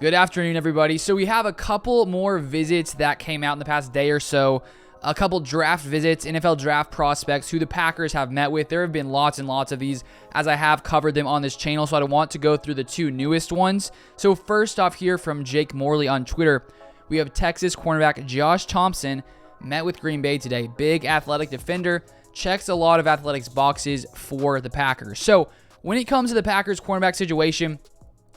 Good afternoon, everybody. So we have a couple more visits that came out in the past day or so. A couple draft visits, NFL draft prospects who the Packers have met with. There have been lots and lots of these as I have covered them on this channel, so I want to go through the two newest ones. So first off here from Jake Morley on Twitter, we have Texas cornerback Josh Thompson met with Green Bay today. Big athletic defender, checks a lot of athletics boxes for the Packers. So when it comes to the Packers cornerback situation,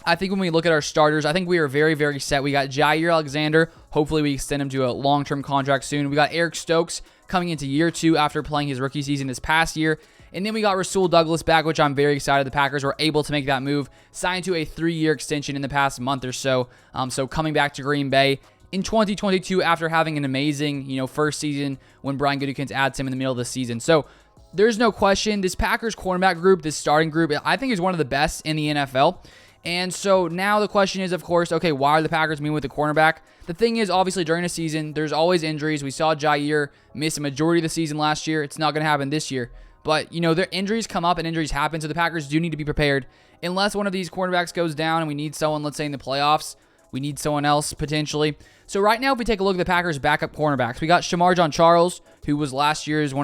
I think when we look at our starters, I think we are very, very set. We got Jair Alexander. Hopefully we extend him to a long-term contract soon. We got Eric Stokes coming into year 2 after playing his rookie season this past year. And then we got Rasul Douglas back, which I'm very excited the Packers were able to make that move. Signed to a 3-year extension in the past month or so. So coming back to Green Bay in 2022 after having an amazing, first season when Brian Gutekunst adds him in the middle of the season. So there's no question this Packers cornerback group, this starting group, I think is one of the best in the NFL. And so now the question is, of course, okay, why are the Packers meeting with the cornerback? The thing is, obviously, during the season, there's always injuries. We saw Jair miss a majority of the season last year. It's not going to happen this year. But, their injuries come up and injuries happen, so the Packers do need to be prepared. Unless one of these cornerbacks goes down and we need someone, let's say, in the playoffs, we need someone else potentially. So right now, if we take a look at the Packers' backup cornerbacks, we got Shamar Jean-Charles, who was one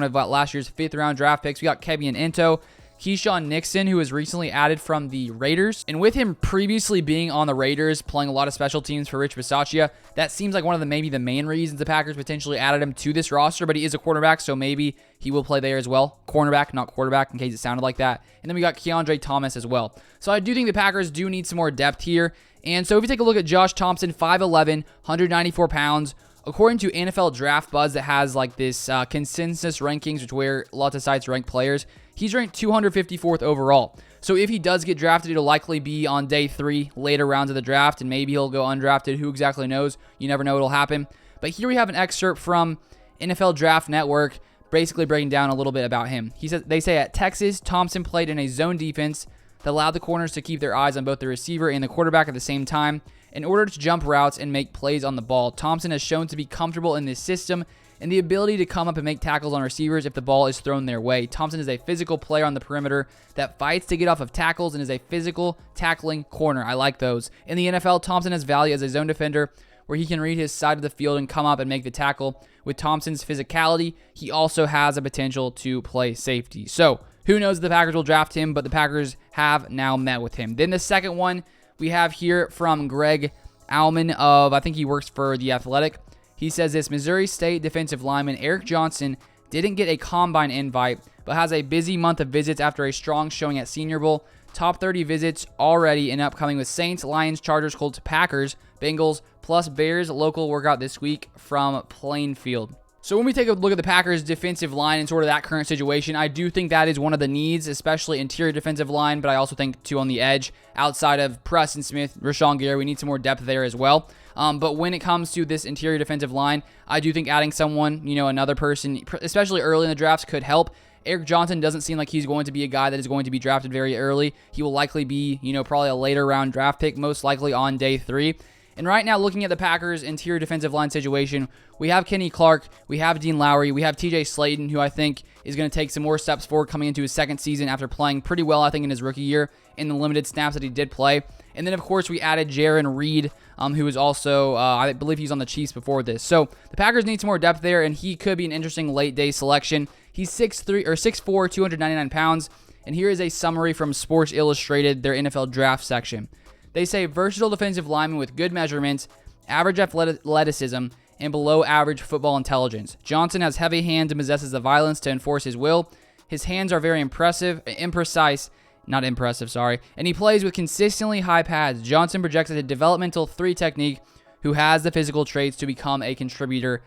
of last year's 5th-round draft picks. We got Kevian Ento, Keyshawn Nixon, who was recently added from the Raiders. And with him previously being on the Raiders, playing a lot of special teams for Rich Bisaccia, that seems like one of maybe the main reasons the Packers potentially added him to this roster, but he is a quarterback, so maybe he will play there as well. Cornerback, not quarterback, in case it sounded like that. And then we got Keandre Thomas as well. So I do think the Packers do need some more depth here. And so if you take a look at Josh Thompson, 5'11", 194 pounds, according to NFL Draft Buzz that has like this consensus rankings, which where lots of sites rank players, he's ranked 254th overall. So if he does get drafted, it'll likely be on day 3, later rounds of the draft, and maybe he'll go undrafted. Who exactly knows? You never know what'll happen. But here we have an excerpt from NFL Draft Network, basically breaking down a little bit about him. They say at Texas, Thompson played in a zone defense that allowed the corners to keep their eyes on both the receiver and the quarterback at the same time in order to jump routes and make plays on the ball. Thompson has shown to be comfortable in this system and the ability to come up and make tackles on receivers if the ball is thrown their way. Thompson is a physical player on the perimeter that fights to get off of tackles and is a physical tackling corner. I like those. In the NFL, Thompson has value as a zone defender where he can read his side of the field and come up and make the tackle. With Thompson's physicality, he also has a potential to play safety. So, who knows if the Packers will draft him, but the Packers have now met with him. Then the second one we have here from Greg Auman of, I think he works for The Athletic. He says this: Missouri State defensive lineman Eric Johnson didn't get a combine invite, but has a busy month of visits after a strong showing at Senior Bowl. Top 30 visits already and upcoming with Saints, Lions, Chargers, Colts, Packers, Bengals, plus Bears local workout this week from Plainfield. So when we take a look at the Packers' defensive line and sort of that current situation, I do think that is one of the needs, especially interior defensive line, but I also think too on the edge, outside of Preston Smith, Rashawn Gary, we need some more depth there as well. But when it comes to this interior defensive line, I do think adding someone, another person, especially early in the drafts, could help. Eric Johnson doesn't seem like he's going to be a guy that is going to be drafted very early. He will likely be, probably a later round draft pick, most likely on day 3. And right now, looking at the Packers' interior defensive line situation, we have Kenny Clark, we have Dean Lowry, we have TJ Slayton, who I think is going to take some more steps forward coming into his second season after playing pretty well, I think, in his rookie year in the limited snaps that he did play. And then, of course, we added Jaron Reed, who is also, I believe he's on the Chiefs before this. So the Packers need some more depth there, and he could be an interesting late-day selection. He's 6'4", 299 pounds, and here is a summary from Sports Illustrated, their NFL draft section. They say versatile defensive lineman with good measurements, average athleticism, and below average football intelligence. Johnson has heavy hands and possesses the violence to enforce his will. His hands are very imprecise, and he plays with consistently high pads. Johnson projects as a developmental 3 technique who has the physical traits to become a contributor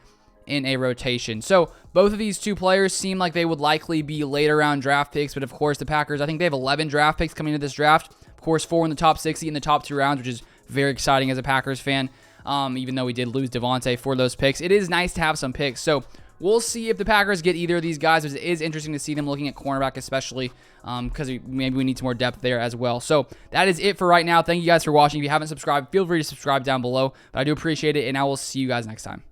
in a rotation. So both of these two players seem like they would likely be later round draft picks, but of course the Packers, I think they have 11 draft picks coming into this draft. Of course, 4 in the top 60 in the top 2 rounds, which is very exciting as a Packers fan, even though we did lose Devontae for those picks. It is nice to have some picks. So we'll see if the Packers get either of these guys. It is interesting to see them looking at cornerback especially because maybe we need some more depth there as well. So that is it for right now. Thank you guys for watching. If you haven't subscribed, feel free to subscribe down below. But I do appreciate it, and I will see you guys next time.